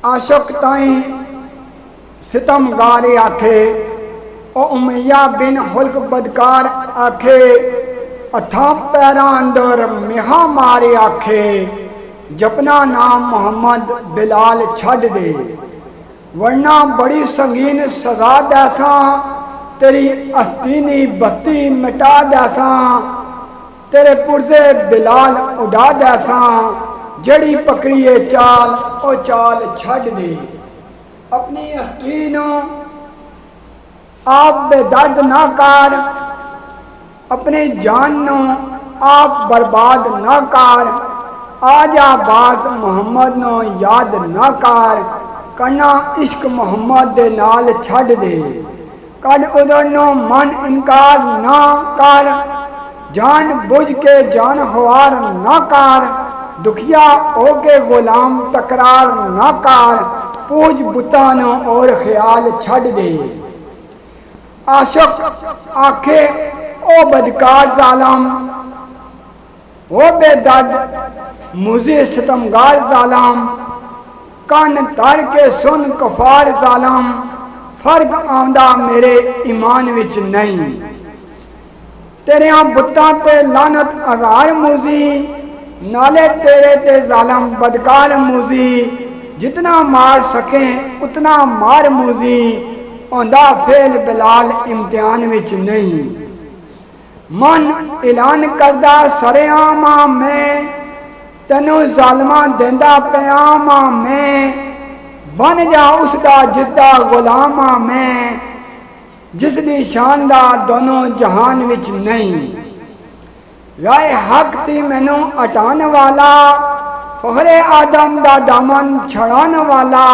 आशक ताई सितमगार आखे ओ उमैया बिन हुल्क बदकार आखे अथा पैरा अंदर मिहा मारे आखे जपना नाम मोहम्मद बिलाल छड़ दे वरना बड़ी संगीन सजा दैसा तेरी अस्तीनी बस्ती मिटा दैसा तेरे पुरजे बिलाल उड़ा दैसा जड़ी पकड़िए चाल ओ चाल छड़ दे अपनी अस्ती नू आप बेदर्द ना कर अपनी जान नू आप बर्बाद ना कर आजा बात मुहम्मद नो याद ना कर करना इश्क मुहम्मद दे नाल छड़ दे कद उधर नो मन इनकार ना कर जान बुझ के जान ख्वार ना कर दुखिया हो के गुलाम तकरार ना कर पूज बुतान और ख्याल छड़ दे आशक आखे ओ बदकार जालम ओ बेदर्द मुझे सितमगार जालम कन तर के सुन कफार जालम फर्क आंदा मेरे ईमान विच नहीं तेरिया बुतां ते लानत अज़ार मूजी नाले तेरे ते जालम बदकार मूजी जितना मार सके उतना मार मूजी औंदा फेल बिलाल इम्तिहान विच नहीं मन ऐलान करदा सरेआमा मैं तेनू जालमा देंदा प्यामा मैं बन जा उसका जिसदा गुलामा मैं जिसदी शानदार दोनों जहान विच नहीं राय हक थी मैनू हटाने वाला फखरे आदम दा दामन छड़ाने वाला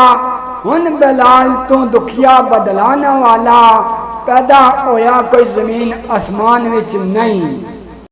हुन बिलाल तू दुखिया बदलाने वाला पैदा होया कोई जमीन आसमान विच नहीं।